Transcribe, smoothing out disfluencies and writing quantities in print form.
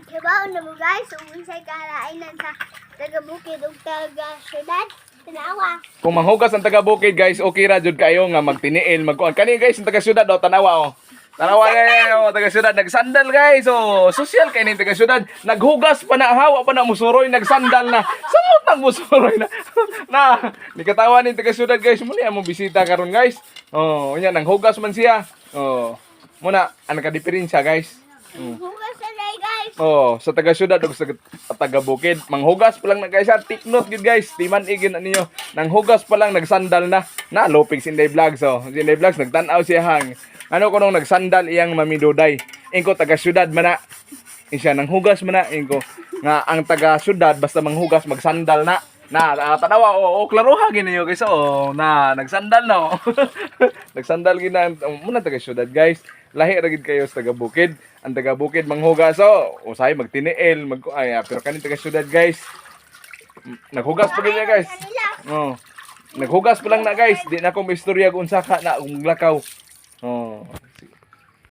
Kibaw na mo guys, unsay kalainan sa taga-bukid ug taga-syudad. Tanawa. Kung manghugas ang taga-bukid guys, okay ra jud kayo nga magtiniil, magkuan. Kani guys, ang taga-syudad daw tanawa oh. Tanawa oh, taga-syudad nagsandal guys. Oh, social kay ning taga-syudad. Naghugas pa na, hawa pa na musuroy, nagsandal na. Samot nang musuroy na. Na, ni katawa ning taga-syudad guys, muna mo bisita karon guys. Oh, unya nang hugas man siya. Oh. Muna ang ka-diferensya guys. Hugas na day guys. Oh, sa taga-syudad ug sa taga-bukid, manghugas pa lang na guys. Take note gid guys, timan igin ninyo. Nang hugas pa lang nagsandal na. Na lopig sinday vlogs oh. Sinday vlogs nagtan-aw siya hang. Ano ko nung nagsandal iyang mamiduday. Ingko taga-syudad man na. Siya nang hugas man na ingko nga ang taga-syudad basta manghugas magsandal na. Tanawa o klaruha gid ninyo guys oh. Nagsandal na oh. Nagsandal gid na muna taga-syudad guys. Lahi ra gid kayo sa taga-bukid. Ang taga-bukid manghugas oh. Usay magtiniil, pero kani taga-syudad guys. Naghugas pa gid guys. Oh. Naghugas pa lang na guys. Di na ko maistorya kung unsa ka na lakaw. Oh.